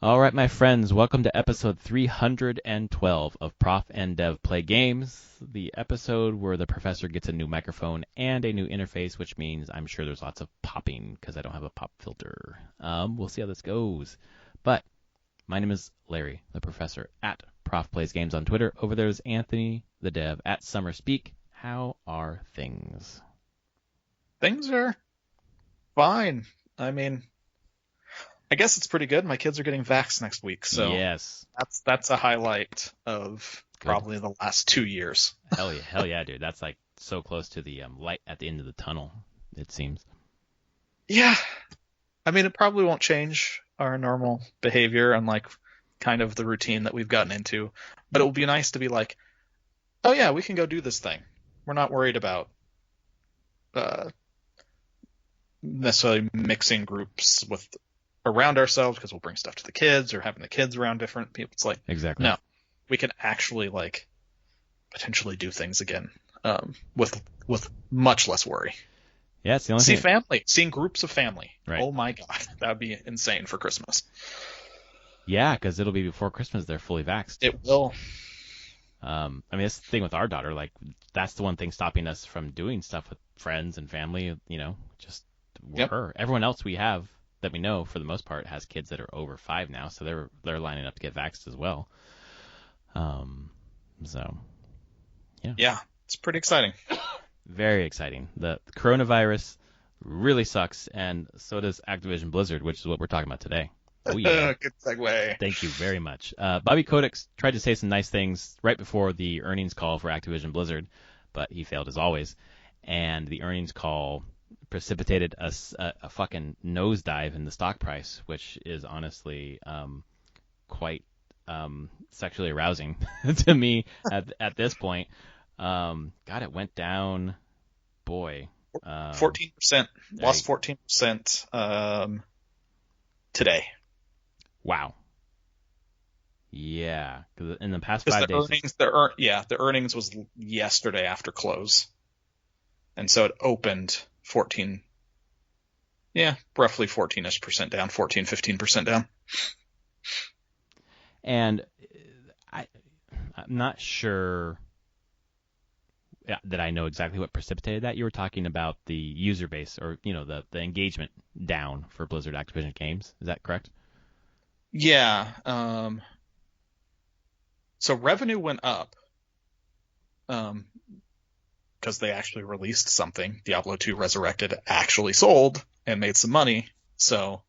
All right, my friends, welcome to episode 312 of Prof and Dev Play Games, the episode where the professor gets a new microphone and a new interface, which means I'm sure there's lots of popping because I don't have a pop filter. We'll see how this goes. But my name is Larry, the professor, at Prof Plays Games on Twitter. Over there is Anthony, the dev, at Summer Speak. How are things? Things are fine. I mean, I guess it's pretty good. My kids are getting vaxxed next week, so Yes. that's a highlight of Good. probably the last 2 years. Hell yeah, dude. That's like so close to the light at the end of the tunnel, it seems. Yeah. I mean, it probably won't change our normal behavior and like kind of the routine that we've gotten into, but it will be nice to be like, oh yeah, we can go do this thing. We're not worried about necessarily mixing groups with around ourselves because we'll bring stuff to the kids or having the kids around different people. It's like, Exactly. no, we can actually like potentially do things again with much less worry. Yeah, it's the only See thing. family, seeing groups of family. Right. Oh my God, that would be insane for Christmas. Yeah, because it'll be before Christmas. They're fully vaxxed. It will. I mean, that's the thing with our daughter. Like, that's the one thing stopping us from doing stuff with friends and family. You know, just Yep. her. Everyone else we have that we know, for the most part, has kids that are over 5 now, so they're lining up to get vaxxed as well. So Yeah, it's pretty exciting. very exciting. The coronavirus really sucks, and so does Activision Blizzard, which is what we're talking about today. Oh yeah. Good segue. Thank you very much. Bobby Kotick tried to say some nice things right before the earnings call for Activision Blizzard, but he failed as always. And the earnings call precipitated a fucking nosedive in the stock price, which is honestly quite sexually arousing to me at this point. God, it went down. Boy. 14%. Lost 14% today. Wow. Yeah, because in the past Because 5 days. the earnings was yesterday after close, and so it opened 14. Yeah, roughly 14ish% down, 15% down. And I'm not sure that I know exactly what precipitated that. You were talking about the user base, or the engagement down for Blizzard Activision games. Is that correct? Yeah. So revenue went up because they actually released something. Diablo 2 Resurrected actually sold and made some money, so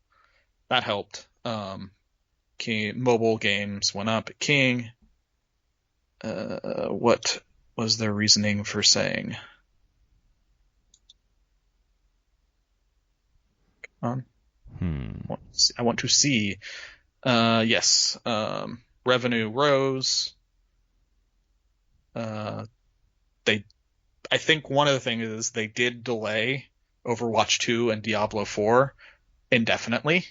that helped. Mobile games went up at King. What was their reasoning for saying? Come on. I want to see. Yes. Revenue rose. I think one of the things is they did delay Overwatch 2 and Diablo 4 indefinitely.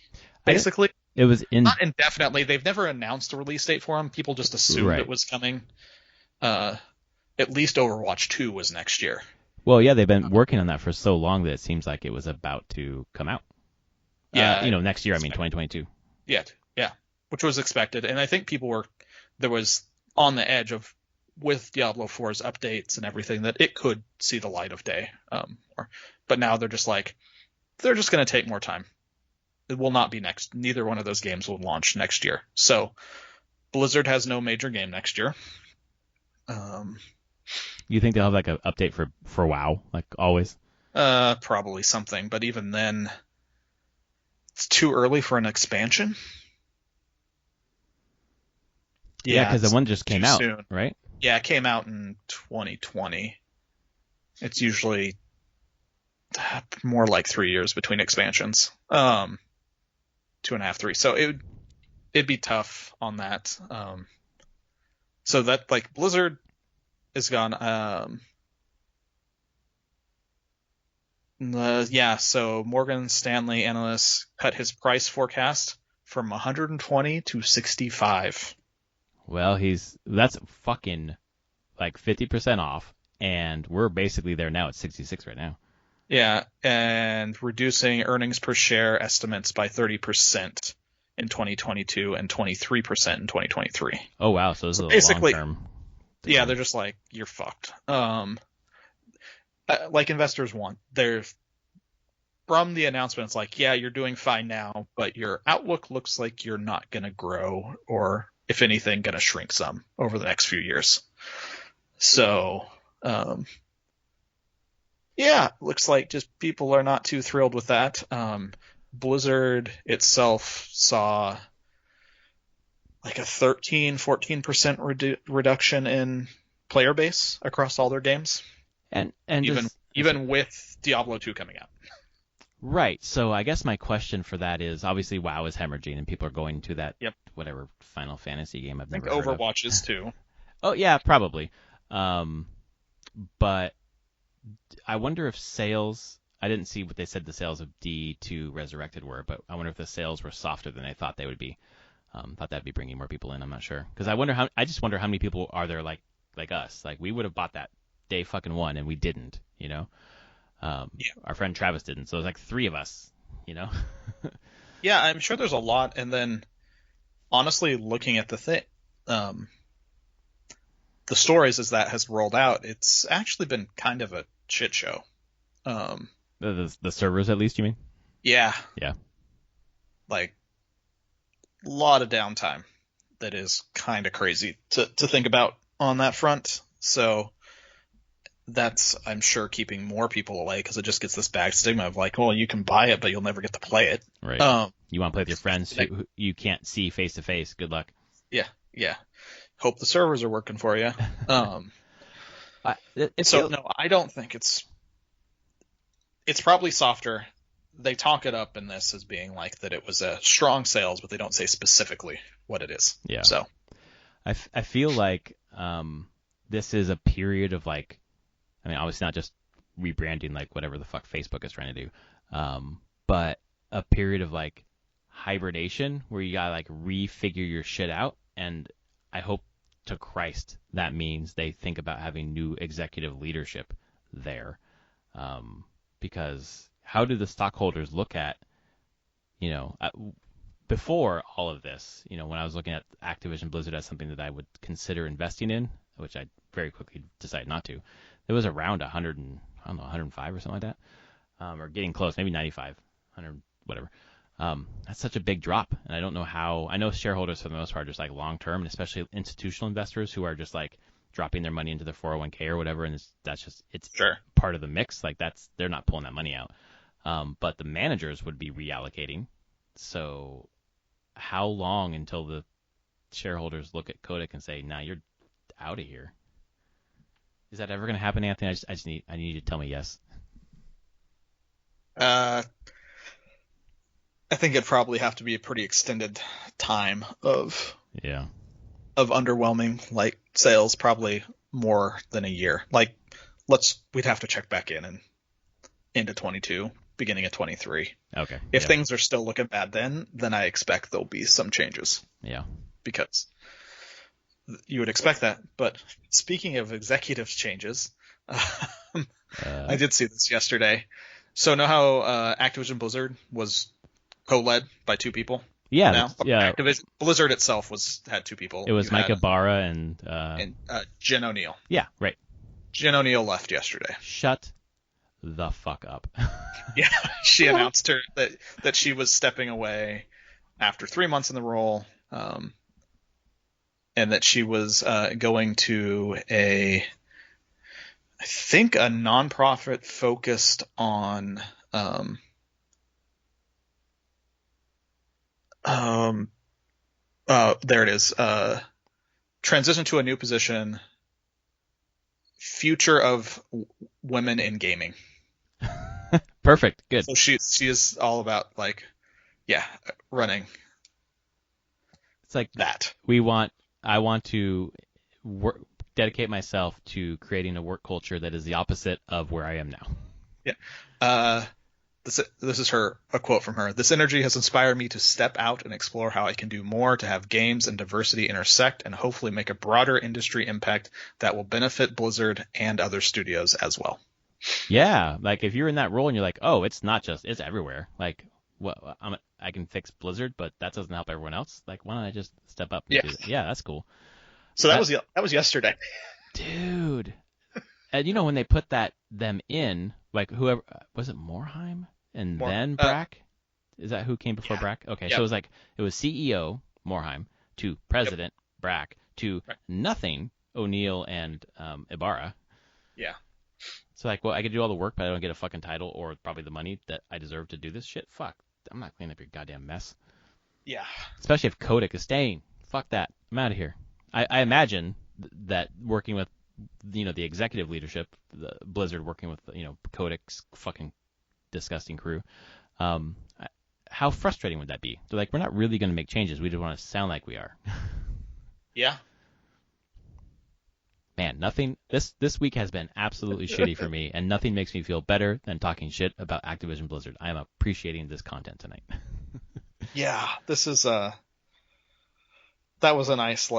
Basically, it was not indefinitely. They've never announced a release date for them. People just assumed it was coming. At least Overwatch 2 was next year. Well, yeah, they've been working on that for so long that it seems like it was about to come out. Yeah, next year. I mean, 2022. Yeah, which was expected, and I think people was on the edge of, with Diablo 4's updates and everything, that it could see the light of day. But now they're just going to take more time. It will not be next. Neither one of those games will launch next year. So Blizzard has no major game next year. You think they'll have like an update for WoW, like always? Probably something, but even then, it's too early for an expansion. Yeah, because the one just came out, soon. Right? Yeah, it came out in 2020. It's usually more like 3 years between expansions. 2.5, 3. So it'd be tough on that. So that, like, Blizzard is gone. So Morgan Stanley analyst cut his price forecast from 120 to 65. Well, that's fucking like 50% off, and we're basically there now at 66 right now. Yeah, and reducing earnings per share estimates by 30%. in 2022 and 23% in 2023. Oh wow, so this is basically, a long term. Yeah, they're just like, you're fucked. Like investors want. They're from the announcement, it's like, yeah, you're doing fine now, but your outlook looks like you're not going to grow, or if anything, going to shrink some over the next few years. So, yeah, looks like just people are not too thrilled with that. Blizzard itself saw like a 13-14% reduction in player base across all their games, and even with Diablo 2 coming out. Right. So I guess my question for that is, obviously WoW is hemorrhaging and people are going to that whatever Final Fantasy game I've never heard of. I think Overwatch is too. Oh yeah, probably. But I wonder if sales. I didn't see what they said the sales of D2 Resurrected were, but I wonder if the sales were softer than I thought they would be. Thought that'd be bringing more people in. I'm not sure, because I just wonder how many people are there like us. Like we would have bought that day fucking one and we didn't. You know. Our friend Travis didn't, so it was like 3 of us, you know. Yeah, I'm sure there's a lot, and then honestly, looking at the thing, the stories as that has rolled out, it's actually been kind of a shit show. The servers, at least, you mean? Yeah. Yeah. Like a lot of downtime that is kind of crazy to think about on that front. So. That's, I'm sure, keeping more people away because it just gets this bad stigma of like, well, you can buy it, but you'll never get to play it. Right. You want to play with your friends who you can't see face to face. Good luck. Yeah. Hope the servers are working for you. No, I don't think it's probably softer. They talk it up in this as being like that it was a strong sales, but they don't say specifically what it is. Yeah. So I feel like this is a period of like, I mean, obviously not just rebranding like whatever the fuck Facebook is trying to do, but a period of like hibernation where you gotta like refigure your shit out. And I hope to Christ that means they think about having new executive leadership there, because how do the stockholders look at, you know, before all of this, you know, when I was looking at Activision Blizzard as something that I would consider investing in, which I very quickly decided not to. It was around 100 and I don't know 105 or something like that, or getting close, maybe 95, 100, whatever. That's such a big drop, and I don't know how. I know shareholders for the most part are just like long term, and especially institutional investors who are just like dropping their money into their 401k or whatever, and it's sure. Part of the mix. Like they're not pulling that money out, but the managers would be reallocating. So how long until the shareholders look at Kotick and say, "Nah, you're out of here"? Is that ever going to happen, Anthony? I need you to tell me yes. I think it'd probably have to be a pretty extended time of underwhelming like sales, probably more than a year. Like we'd have to check back into 22, beginning of 23. Okay. If things are still looking bad then I expect there'll be some changes. Yeah. Because you would expect that. But speaking of executive changes, I did see this yesterday. So know how Activision Blizzard was co-led by 2 people? Yeah. Now? Yeah. Activision Blizzard itself had 2 people. It was Mike Ibarra and Jen O'Neill. Yeah, right. Jen O'Neill left yesterday. Shut the fuck up. Yeah, she announced that she was stepping away after 3 months in the role. And that she was going to I think a nonprofit focused on there it is, transition to a new position, future of women in gaming. Perfect, good. So she is all about like, running. It's like that. I want to dedicate myself to creating a work culture that is the opposite of where I am now. Yeah. This is a quote from her. "This energy has inspired me to step out and explore how I can do more to have games and diversity intersect and hopefully make a broader industry impact that will benefit Blizzard and other studios as well." Yeah. Like if you're in that role and you're like, oh, it's not just, it's everywhere. Like Well, I can fix Blizzard, but that doesn't help everyone else. Like, why don't I just step up and Yeah. do that? Yeah, that's cool. So that was yesterday. Dude. And when they put them in, like whoever was it, Morheim and then Brack? Is that who came before Brack? Okay, so it was CEO Morheim to President Brack to nothing ONeil and Ibarra. Yeah. So like, well, I could do all the work, but I don't get a fucking title or probably the money that I deserve to do this shit. Fuck, I'm not cleaning up your goddamn mess. Yeah. Especially if Kotick is staying. Fuck that. I'm out of here. I imagine that working with the executive leadership, the Blizzard working with Kotick's fucking disgusting crew. How frustrating would that be? They're like, we're not really going to make changes. We just want to sound like we are. Yeah. Man, nothing. This week has been absolutely shitty for me, and nothing makes me feel better than talking shit about Activision Blizzard. I am appreciating this content tonight. Yeah, this is that was a nice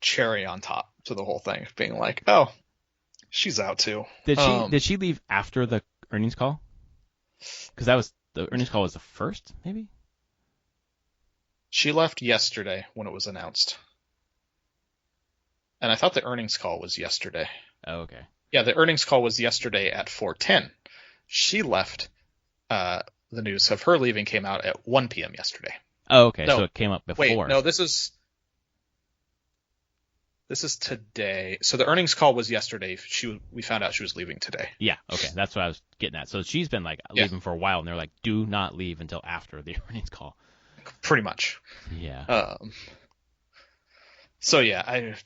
cherry on top to the whole thing, being like, oh, she's out too. Did she leave after the earnings call? Because the earnings call was the first, maybe. She left yesterday when it was announced. And I thought the earnings call was yesterday. Oh, okay. Yeah, the earnings call was yesterday at 4:10. She left. The news of her leaving came out at 1 p.m. yesterday. Oh, okay. No, so it came up before. Wait, no, this is today. So the earnings call was yesterday. We found out she was leaving today. Yeah, okay. That's what I was getting at. So she's been leaving for a while, and they're like, do not leave until after the earnings call. Pretty much. Yeah. So yeah,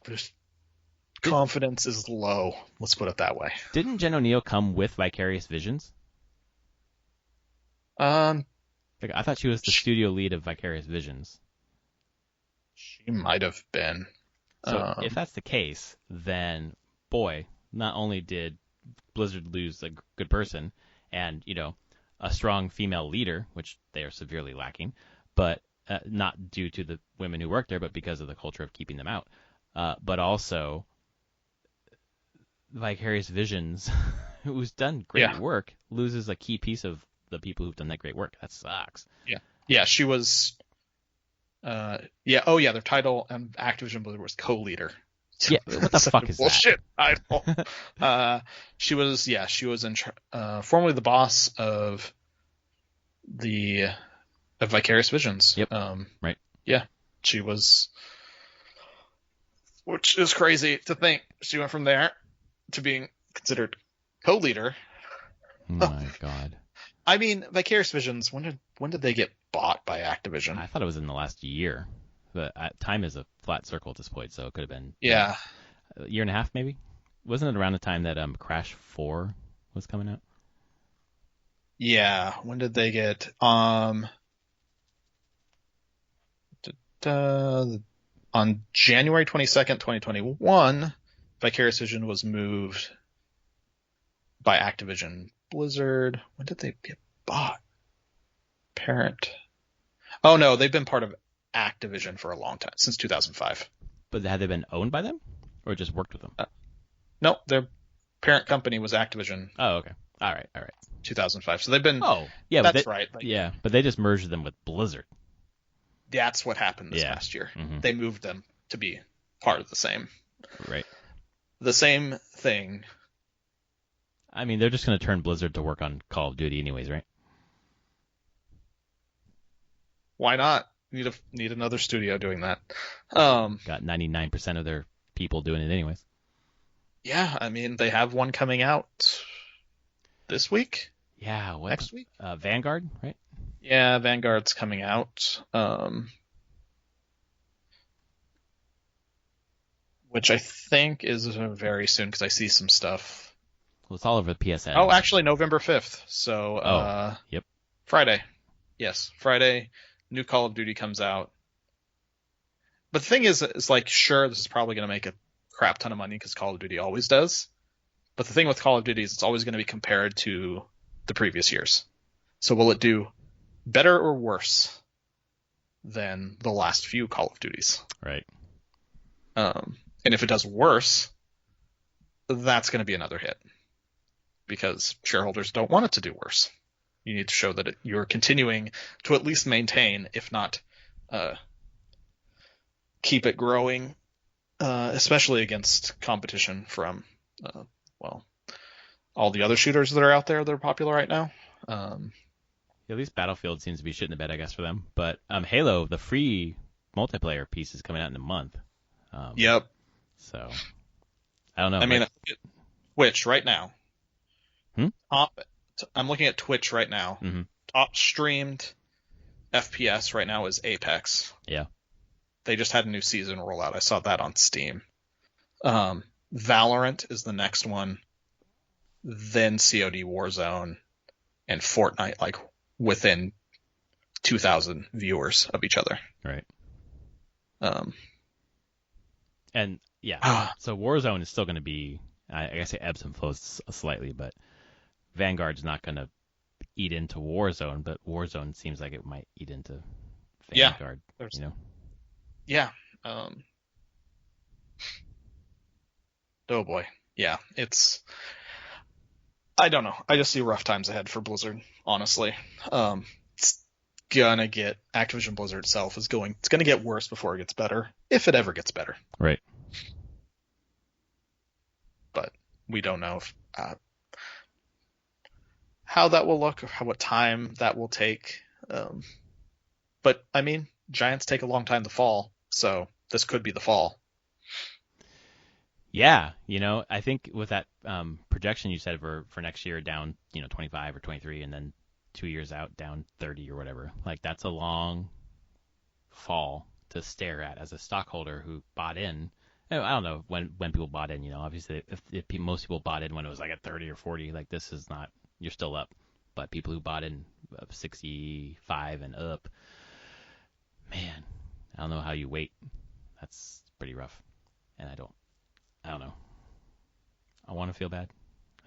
confidence is low. Let's put it that way. Didn't Jen O'Neill come with Vicarious Visions? I thought she was the studio lead of Vicarious Visions. She might have been. So if that's the case, then boy, not only did Blizzard lose a good person and a strong female leader, which they are severely lacking, but not due to the women who work there, but because of the culture of keeping them out. But also, Vicarious Visions, who's done great work, loses a key piece of the people who've done that great work. That sucks. Yeah, she was. Their title and Activision Blizzard was co-leader. Yeah, what the fuck is bullshit title? She was formerly the boss of Vicarious Visions. Yep. Right. Yeah, she was, which is crazy to think she went from there to being considered co-leader. Oh my God. I mean, Vicarious Visions. When did they get bought by Activision? I thought it was in the last year, but time is a flat circle at this point, so it could have been a year and a half maybe. Wasn't it around the time that Crash 4 was coming out? Yeah. When did they get on January 22nd, 2021, Vicarious Vision was moved by Activision Blizzard. When did they get bought? Parent. Oh no, they've been part of Activision for a long time, since 2005. But had they been owned by them, or just worked with them? No, their parent company was Activision. Oh, okay. All right. 2005. So they've been. Oh, yeah. That's right. Yeah, but they just merged them with Blizzard. That's what happened this past year. Mm-hmm. They moved them to be part of the same. Right. The same thing. I mean, they're just going to turn Blizzard to work on Call of Duty anyways, right? Why not? Need another studio doing that. Got 99% of their people doing it anyways. Yeah, I mean, they have one coming out this week? Yeah, next week? Vanguard, right? Yeah, Vanguard's coming out. Which I think is very soon, because I see some stuff. Well, it's all over the PSN. Oh, actually, November 5th. So, yep. Friday. Yes, Friday. New Call of Duty comes out. But the thing is, sure, this is probably going to make a crap ton of money, because Call of Duty always does. But the thing with Call of Duty is it's always going to be compared to the previous years. So will it do better or worse than the last few Call of Duties? Right. And if it does worse, that's going to be another hit, because shareholders don't want it to do worse. You need to show that you're continuing to at least maintain, if not keep it growing, especially against competition from, all the other shooters that are out there that are popular right now. At least Battlefield seems to be shitting the bed, I guess, for them. But Halo, the free multiplayer piece, is coming out in a month. Yep. So, I don't know. I mean, Twitch right now. I'm looking at Twitch right now. Mm-hmm. Top streamed FPS right now is Apex. Yeah. They just had a new season roll out. I saw that on Steam. Valorant is the next one. Then COD Warzone and Fortnite, like within 2,000 viewers of each other. Right. And yeah, so Warzone is still going to be, I guess it ebbs and flows slightly, but Vanguard's not going to eat into Warzone, but Warzone seems like it might eat into Vanguard. Yeah. Oh boy. Yeah, it's... I don't know. I just see rough times ahead for Blizzard, honestly. It's gonna get... Activision Blizzard itself it's gonna get worse before it gets better, if it ever gets better. Right. But we don't know how that will look, or what time that will take. But, I mean, Giants take a long time to fall, so this could be the fall. Yeah, I think with that projection you said for next year down, 25 or 23, and then 2 years out down 30 or whatever, like that's a long fall to stare at as a stockholder who bought in. I don't know when people bought in, obviously if most people bought in when it was like at 30 or 40, like this is not, you're still up, but people who bought in 65 and up, man, I don't know how you wait. That's pretty rough, and I don't know. I want to feel bad,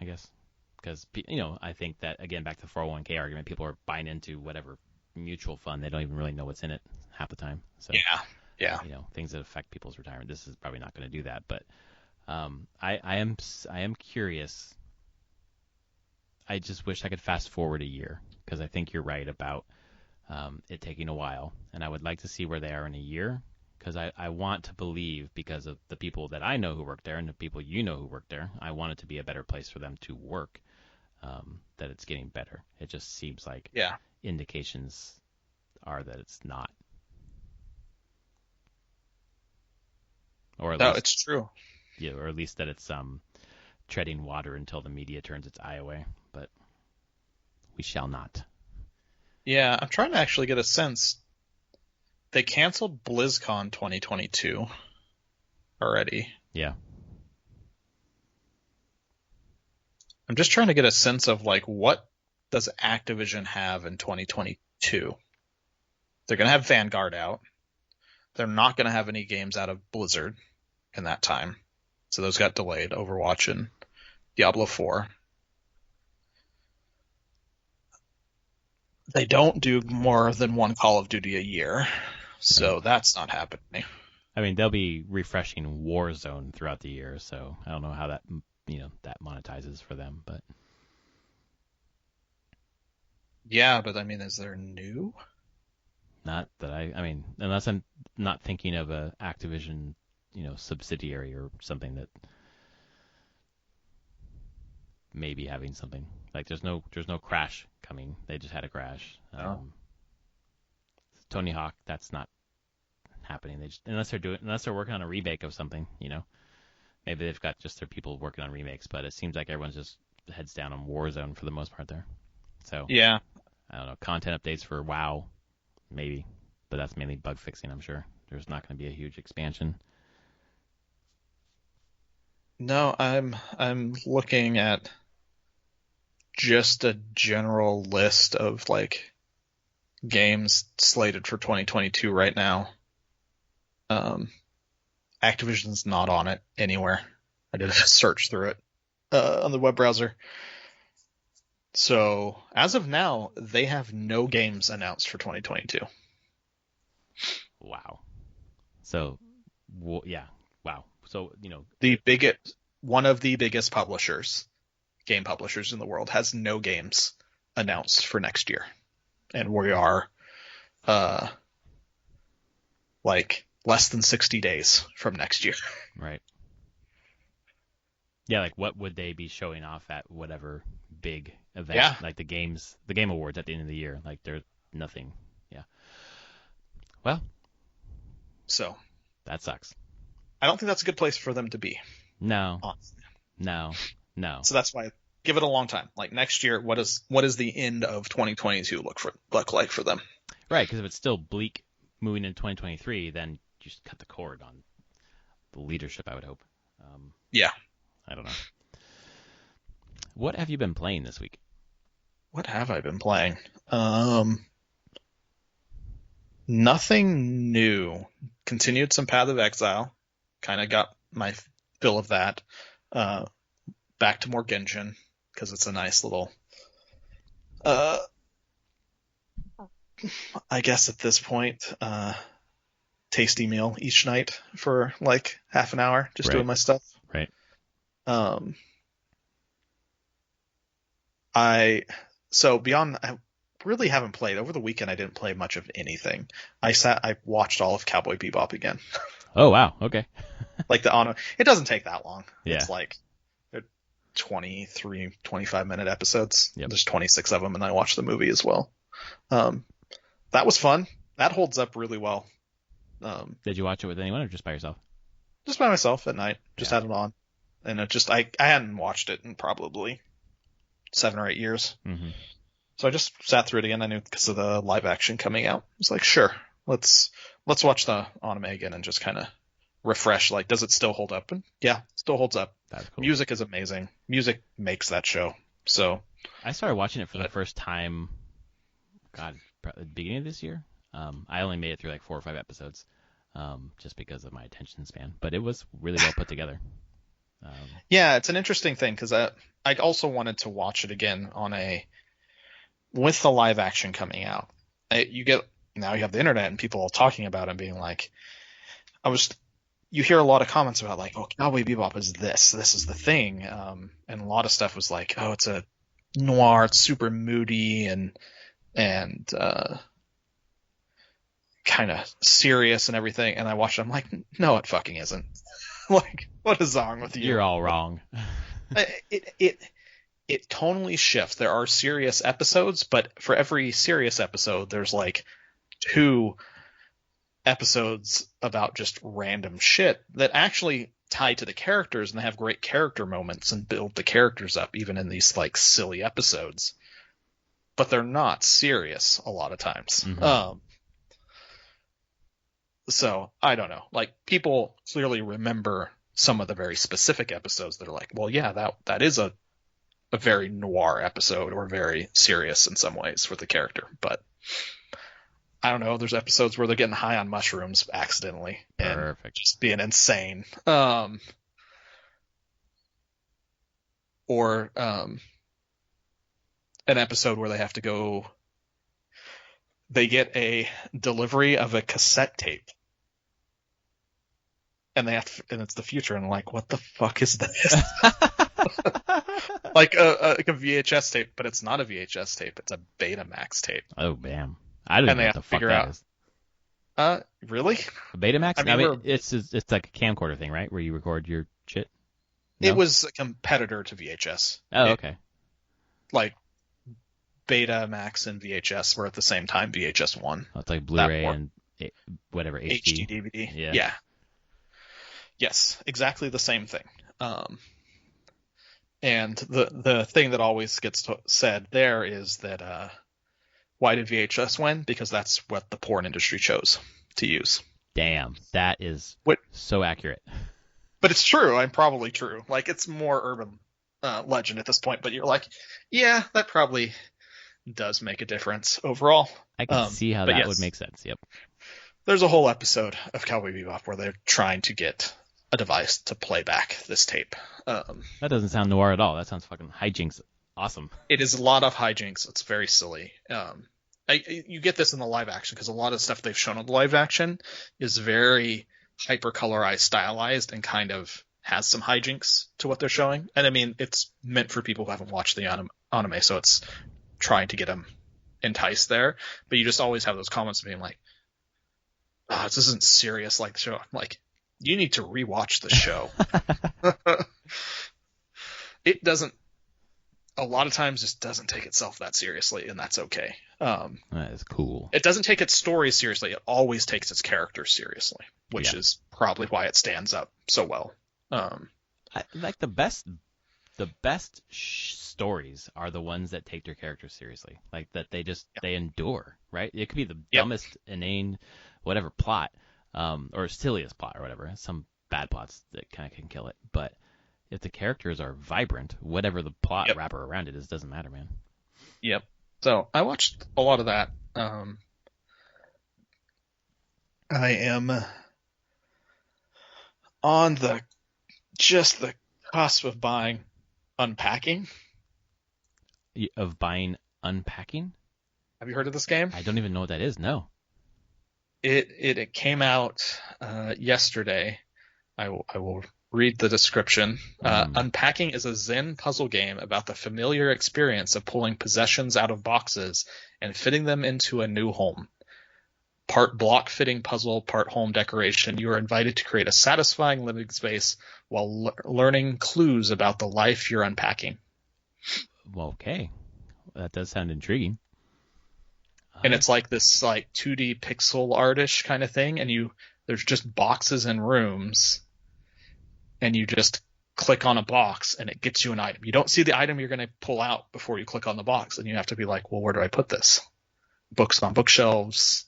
I guess, because I think that, again, back to the 401k argument, people are buying into whatever mutual fund. They don't even really know what's in it half the time. So yeah. Things that affect people's retirement. This is probably not going to do that, but I am curious. I just wish I could fast forward a year, because I think you're right about it taking a while, and I would like to see where they are in a year. Because I want to believe, because of the people that I know who work there and the people who work there, I want it to be a better place for them to work, that it's getting better. It just seems like indications are that it's not. Or at least, it's true. Yeah, or at least that it's treading water until the media turns its eye away. But we shall not. Yeah, I'm trying to actually get a sense. They canceled BlizzCon 2022 already. Yeah. I'm just trying to get a sense of, like, what does Activision have in 2022? They're going to have Vanguard out. They're not going to have any games out of Blizzard in that time. So those got delayed, Overwatch and Diablo 4. They don't do more than one Call of Duty a year. So that's not happening. I mean, they'll be refreshing Warzone throughout the year, so I don't know how that that monetizes for them, but yeah, but I mean, is there new? Not that I mean, unless I'm not thinking of a Activision, subsidiary or something that may be having something. Like there's no Crash coming. They just had a Crash. Tony Hawk, that's not happening. Unless they're working on a remake of something, maybe they've got just their people working on remakes. But it seems like everyone's just heads down on Warzone for the most part there. So yeah, I don't know. Content updates for WoW, maybe, but that's mainly bug fixing. I'm sure there's not going to be a huge expansion. No, I'm looking at just a general list of like games slated for 2022 right now. Activision's not on it anywhere. I did a search through it on the web browser. So as of now, they have no games announced for 2022. Wow. So, yeah. Wow. So, one of the biggest publishers, game publishers in the world, has no games announced for next year, and we are like less than 60 days from next year. Right. Yeah, like what would they be showing off at whatever big event? Yeah. Like the Game Awards at the end of the year. Like there's nothing. Yeah. Well, So that sucks. I don't think that's a good place for them to be. No. Honestly. No. So that's why give it a long time. Like next year, what is the end of 2022 look like for them? Right, because if it's still bleak moving into 2023, then you just cut the cord on the leadership, I would hope. Yeah. I don't know. What have you been playing this week? What have I been playing? Nothing new. Continued some Path of Exile. Kind of got my fill of that. Back to more Genshin, because it's a nice little I guess at this point, tasty meal each night for like half an hour, just doing my stuff. Right. I really haven't played over the weekend. I didn't play much of anything. I watched all of Cowboy Bebop again. Oh wow, okay. Like it doesn't take that long. Yeah. It's like 23, 25-minute episodes. Yep. There's 26 of them, and I watched the movie as well. That was fun. That holds up really well. Did you watch it with anyone or just by yourself? Just by myself at night. Just had it on. And I hadn't watched it in probably 7 or 8 years. Mm-hmm. So I just sat through it again. I knew because of the live action coming out. I was like, sure, let's watch the anime again and just kind of refresh. Like, does it still hold up? And yeah, it still holds up. That's cool. Music is amazing. Music makes that show. So I started watching it for the first time, probably the beginning of this year. I only made it through like 4 or 5 episodes, just because of my attention span. But it was really well put together. Yeah, it's an interesting thing because I also wanted to watch it again with the live action coming out. You have the internet and people all talking about it and being like, you hear a lot of comments about like, oh, Cowboy Bebop is this is the thing. And a lot of stuff was like, oh, it's a noir, it's super moody and kind of serious and everything. And I watched it, I'm like, no, it fucking isn't. Like, what is wrong with you? You're all wrong. It tonally shifts. There are serious episodes, but for every serious episode, there's like 2 episodes about just random shit that actually tie to the characters and they have great character moments and build the characters up even in these like silly episodes. But they're not serious a lot of times. Mm-hmm. So I don't know. Like, people clearly remember some of the very specific episodes that are like, well, yeah, that is a very noir episode or very serious in some ways for the character. But I don't know. There's episodes where they're getting high on mushrooms accidentally and Perfect. just being insane. Or an episode where they get a delivery of a cassette tape. And and it's the future, and like, what the fuck is this? Like a VHS tape, but it's not a VHS tape; it's a Betamax tape. Oh, damn! I don't know what the fuck that is. Really? A Betamax? I mean, it's like a camcorder thing, right? Where you record your shit. No? It was a competitor to VHS. Oh, okay. Like Betamax and VHS were at the same time. VHS won. Oh, it's like Blu-ray and whatever HD DVD. Yeah. Yes, exactly the same thing. And the thing that always gets said there is that why did VHS win? Because that's what the porn industry chose to use. Damn, that is so accurate. But it's true. I'm probably true. Like, it's more urban legend at this point. But you're like, yeah, that probably does make a difference overall. I can see how that would make sense. Yep. There's a whole episode of Cowboy Bebop where they're trying to get a device to play back this tape. That doesn't sound noir at all. That sounds fucking hijinks. Awesome. It is a lot of hijinks. It's very silly. You get this in the live action because a lot of stuff they've shown on the live action is very hyper colorized, stylized, and kind of has some hijinks to what they're showing. And I mean, it's meant for people who haven't watched the anime, so it's trying to get them enticed there. But you just always have those comments being like, oh, this isn't serious like the show. I'm like, you need to rewatch the show. It doesn't, a lot of times just doesn't take itself that seriously, and that's okay. That is cool. It doesn't take its story seriously. It always takes its characters seriously, which is probably why it stands up so well. Like the best stories are the ones that take their characters seriously, like that they endure, right? It could be the dumbest, inane, whatever plot, or silliest plot or whatever. Some bad plots that kind of can kill it, but if the characters are vibrant, whatever the plot wrapper around it is, doesn't matter, man. Yep. So I watched a lot of that. I am on the cusp of buying Unpacking. Of buying Unpacking? Have you heard of this game? I don't even know what that is. No. It came out yesterday. I will read the description. Unpacking is a Zen puzzle game about the familiar experience of pulling possessions out of boxes and fitting them into a new home. Part block fitting puzzle, part home decoration. You are invited to create a satisfying living space while learning clues about the life you're unpacking. Well, okay. That does sound intriguing. And it's like this like 2D pixel artish kind of thing, and there's just boxes and rooms, and you just click on a box and it gets you an item. You don't see the item you're going to pull out before you click on the box, and you have to be like, well, where do I put this? Books on bookshelves,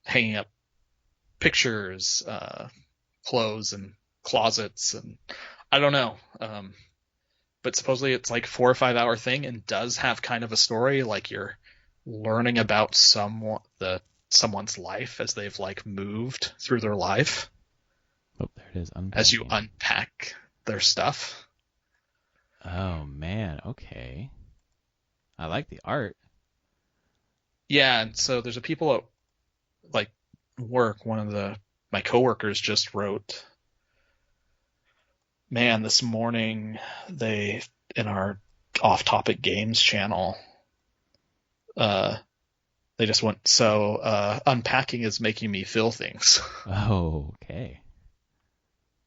hanging up pictures, clothes and closets, and I don't know. But supposedly it's like 4 or 5 hour thing and does have kind of a story, like you're learning about someone's life as they've like moved through their life. Oh, there it is. Unpacking. As you unpack their stuff. Oh man, okay. I like the art. Yeah, and so there's a people at like work. One of my coworkers just wrote, man, this morning they in our off-topic games channel, they just went, unpacking is making me feel things. Oh, okay.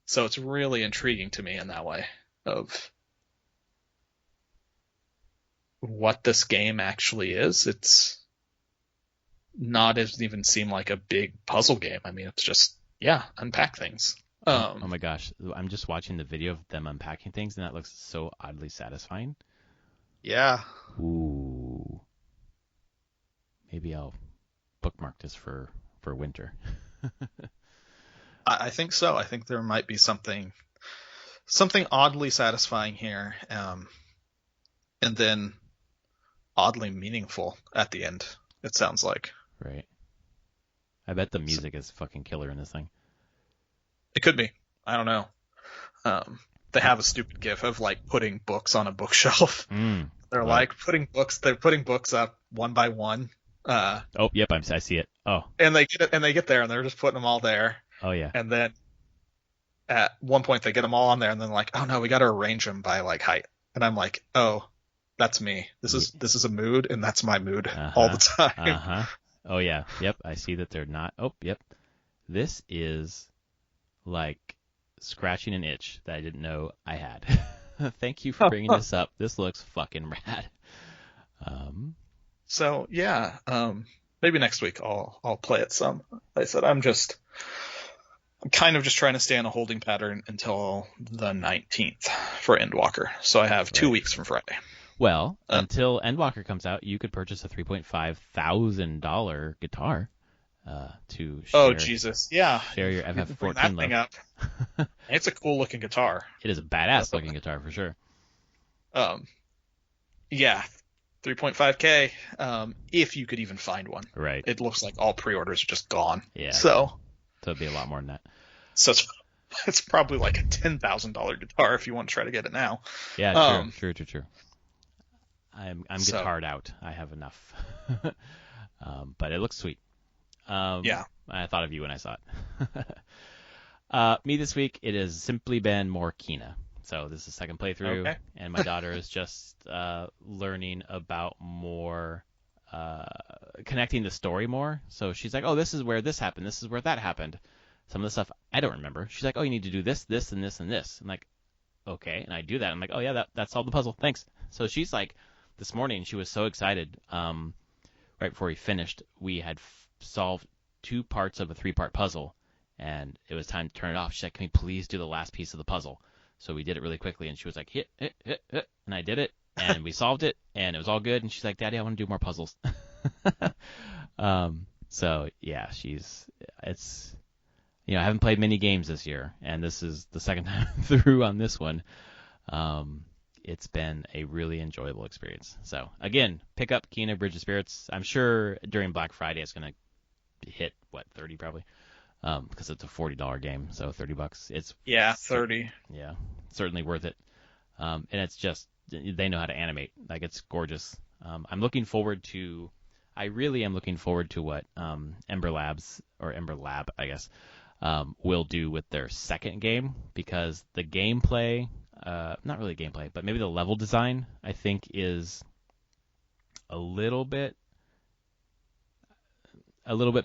So it's really intriguing to me in that way of what this game actually is. It's not, it doesn't even seem like a big puzzle game. I mean, it's just, unpack things. Oh my gosh, I'm just watching the video of them unpacking things, and that looks so oddly satisfying. Yeah. Ooh. Maybe I'll bookmark this for winter. I think so. I think there might be something oddly satisfying here, and then oddly meaningful at the end, it sounds like. Right. I bet the music is fucking killer in this thing. It could be. I don't know. They have a stupid gif of like putting books on a bookshelf. They're like putting books up one by one. Oh, yep, I see it. Oh. And they get there and they're just putting them all there. Oh yeah. And then at one point they get them all on there and then like, oh no, we got to arrange them by like height. And I'm like, oh, that's me. This is a mood, and that's my mood all the time. Oh yeah. Yep. I see that they're not. Oh, yep. This is like scratching an itch that I didn't know I had. Thank you for bringing this up. This looks fucking rad. So yeah, maybe next week I'll play it some. Like I said, I'm kind of just trying to stay on a holding pattern until the 19th for Endwalker. So I have 2 weeks from Friday. Well, until Endwalker comes out, you could purchase a $3,500 guitar to share. Oh Jesus, yeah. Share your FF14 bring that thing up. It's a cool looking guitar. It is a badass looking guitar for sure. Yeah, 3.5K. If you could even find one. Right. It looks like all pre-orders are just gone. Yeah. So it'd be a lot more than that. So it's probably like a $10,000 guitar if you want to try to get it now. Yeah, true. I'm guitared out. I have enough. But it looks sweet. Yeah. I thought of you when I saw it. Me this week, it has simply been more Kena. So this is the second playthrough, Okay. and my daughter is just learning about more, connecting the story more. So she's like, oh, this is where this happened. This is where that happened. Some of the stuff I don't remember. She's like, oh, you need to do this, this, and this, and this. I'm like, okay. And I do that. I'm like, oh, yeah, that solved the puzzle. Thanks. So she's like, this morning she was so excited. Right before we finished, we had solved 2 parts of a 3-part puzzle, and it was time to turn it off. She's like, can we please do the last piece of the puzzle? So we did it really quickly, and she was like, hit, and I did it, and we solved it, and it was all good. And she's like, Daddy, I want to do more puzzles. So yeah, it's, I haven't played many games this year, and this is the second time through on this one. It's been a really enjoyable experience. So again, pick up Kena Bridge of Spirits. I'm sure during Black Friday it's going to hit, $30 probably, because it's a $40 game, so $30. It's 30. Yeah, certainly worth it. And it's just, they know how to animate. Like, it's gorgeous. I really am looking forward to what Ember Lab, I guess, will do with their second game, because the gameplay, not really gameplay, but maybe the level design, I think, is a little bit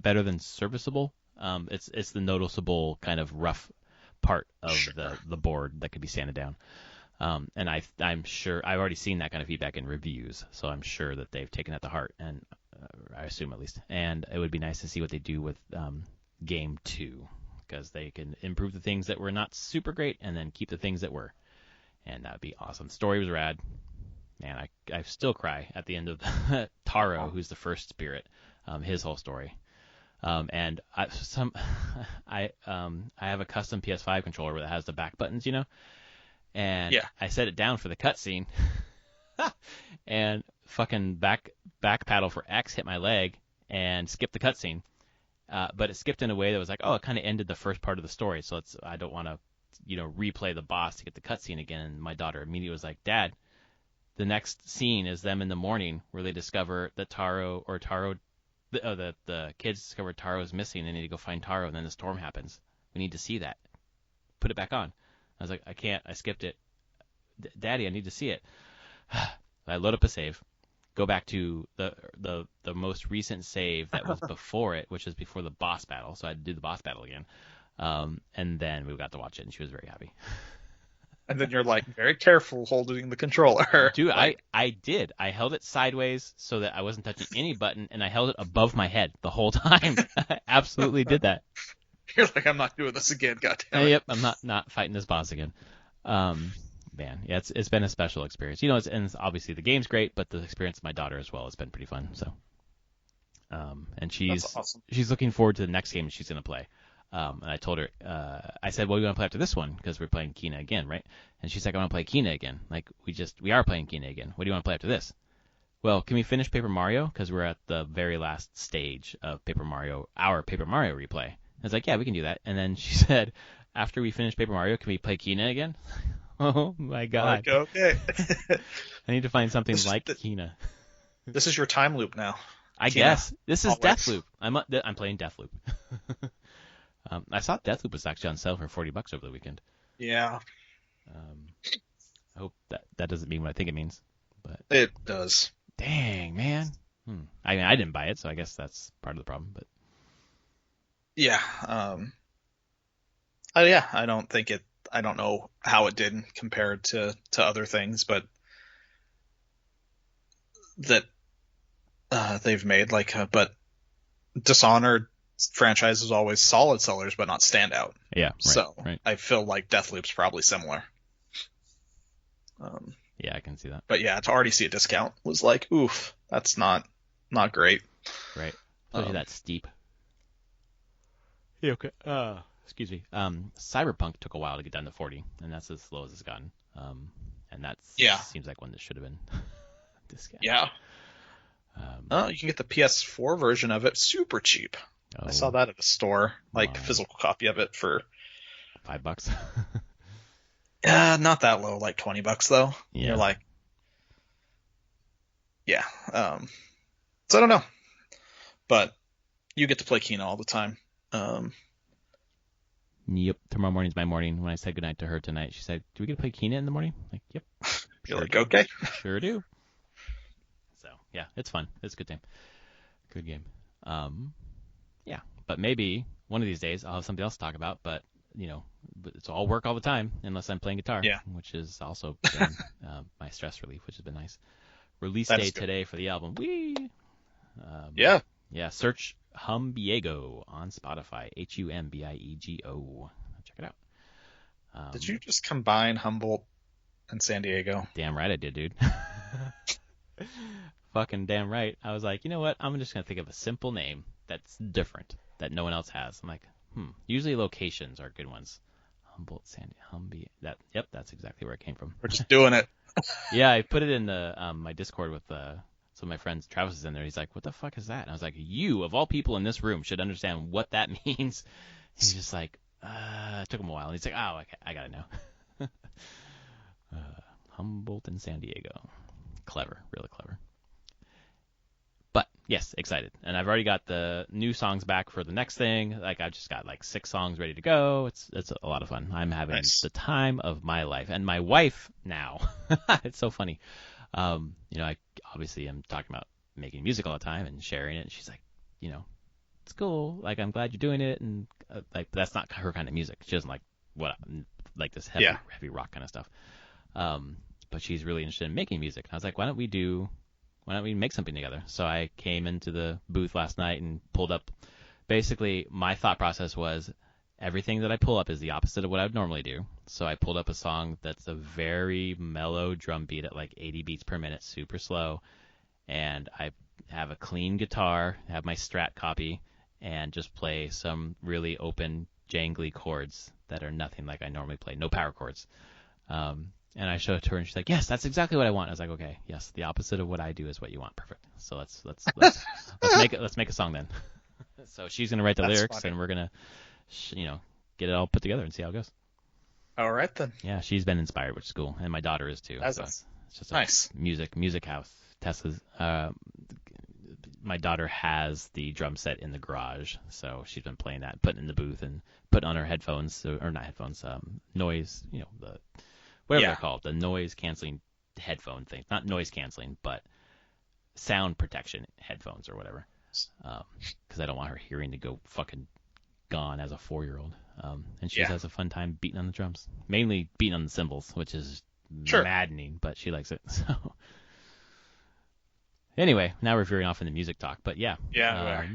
better than serviceable. It's the noticeable kind of rough part of the board that could be sanded down. And I'm sure I've already seen that kind of feedback in reviews, so I'm sure that they've taken that to heart, and I assume at least. And it would be nice to see what they do with Game 2, because they can improve the things that were not super great and then keep the things that were, and that would be awesome. The story was rad. Man, I still cry at the end of Taro, who's the first spirit, his whole story. And I have a custom PS5 controller that has the back buttons, and I set it down for the cutscene, and fucking back paddle for X hit my leg and skipped the cutscene. But it skipped in a way that was like, oh, it kind of ended the first part of the story, so I don't want to, replay the boss to get the cutscene again. And my daughter immediately was like, Dad, the next scene is them in the morning where they discover that the kids discover Taro is missing. They need to go find Taro, and then the storm happens. We need to see that. Put it back on. I was like, I can't. I skipped it. Daddy, I need to see it. I load up a save, go back to the most recent save that was before it, which was before the boss battle. So I had to do the boss battle again. And then we got to watch it, and she was very happy. And then you're like, very careful holding the controller. Dude, I did. I held it sideways so that I wasn't touching any button, and I held it above my head the whole time. I absolutely did that. You're like, I'm not doing this again, goddammit. Yep, I'm not fighting this boss again. Man, yeah, it's been a special experience. It's obviously the game's great, but the experience of my daughter as well has been pretty fun. So, and That's awesome. she's looking forward to the next game she's gonna play. And I told her, I said, well, we want to play after this one because we're playing Kena again, right? And she's like, I want to play Kena again. Like, we are playing Kena again. What do you want to play after this? Well, can we finish Paper Mario? Because we're at the very last stage of our Paper Mario replay. I was like, yeah, we can do that. And then she said, after we finish Paper Mario, can we play Kena again? Oh my God. Like, okay. I need to find something like Kena. This is your time loop now. I guess. This is Deathloop. I'm playing Deathloop. I saw Deathloop was actually on sale for $40 over the weekend. Yeah. I hope that doesn't mean what I think it means. But it does. Dang, man. I mean, I didn't buy it, so I guess that's part of the problem. But yeah. I don't know how it did compared to other things, but that they've made, but Dishonored franchise is always solid sellers, but not standout. Yeah. Right. I feel like Deathloop's probably similar. Yeah, I can see that. But yeah, to already see a discount was like, oof, that's not great. Right. Especially that steep. Yeah, okay. Excuse me. Cyberpunk took a while to get down to 40, and that's as low as it's gotten. And that seems like one that should have been discounted. Yeah. You can get the PS4 version of it super cheap. Oh. I saw that at the store, physical copy of it for $5. Not that low, like $20 though. Yeah. You're like, yeah. So I don't know, but you get to play Kena all the time. Yep. Tomorrow morning's my morning. When I said goodnight to her tonight, she said, "Do we get to play Kena in the morning?" I'm like, yep. You're like, okay. Sure do. So yeah, it's fun. It's a good time. Good game. Yeah. But maybe one of these days I'll have something else to talk about. But it's all work all the time unless I'm playing guitar. Yeah. Which is also been, my stress relief, which has been nice. Release day today for the album. Whee! Yeah. Yeah. Search Humbiego on Spotify. Humbiego. Check it out. Did you just combine Humboldt and San Diego? Damn right I did, dude. Fucking damn right. I was like, you know what? I'm just gonna think of a simple name that's different that no one else has. I'm like, Usually locations are good ones. Humboldt, Sandy, Yep, that's exactly where it came from. We're just doing it. Yeah, I put it in the my Discord with some of my friends. Travis is in there. He's like, "What the fuck is that?" And I was like, "You of all people in this room should understand what that means." He's just like, it took him a while. And he's like, "Oh, okay, I gotta know." Humboldt and San Diego. Clever, really clever. But yes, excited. And I've already got the new songs back for the next thing. Like I've just got like 6 songs ready to go. It's a lot of fun. I'm having the time of my life. And my wife now, it's so funny. I obviously am talking about making music all the time and sharing it. And she's like, it's cool. Like I'm glad you're doing it. And like that's not her kind of music. She doesn't like this heavy rock kind of stuff. But she's really interested in making music. And I was like, why don't we make something together? So I came into the booth last night and pulled up. Basically, my thought process was everything that I pull up is the opposite of what I would normally do. So I pulled up a song that's a very mellow drum beat at like 80 beats per minute, super slow. And I have a clean guitar, have my Strat copy, and just play some really open, jangly chords that are nothing like I normally play. No power chords. And I showed it to her, and she's like, "Yes, that's exactly what I want." I was like, "Okay, yes, the opposite of what I do is what you want. Perfect. So let's make a song then." So she's gonna write the lyrics, funny. And we're gonna, get it all put together and see how it goes. All right then. Yeah, she's been inspired, which is cool, and my daughter is too. That's it's just nice. Music house. Tessa's. My daughter has the drum set in the garage, so she's been playing that, putting it in the booth, and putting on her headphones, or not headphones, noise, whatever they're called, the noise canceling headphone thing. Not noise canceling, but sound protection headphones or whatever. Because I don't want her hearing to go fucking gone as a 4-year-old. And she has a fun time beating on the drums. Mainly beating on the cymbals, which is maddening, but she likes it. So anyway, now we're veering off into music talk. But yeah. Yeah.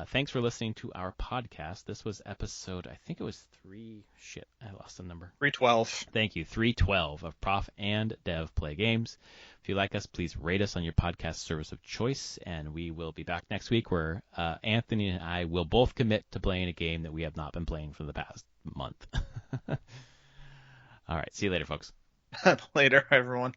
Thanks for listening to our podcast. This was episode, I think it was I lost the number. 312. Thank you. 312 of Prof and Dev Play Games. If you like us, please rate us on your podcast service of choice, and we will be back next week where Anthony and I will both commit to playing a game that we have not been playing for the past month. All right. See you later, folks. Later, everyone.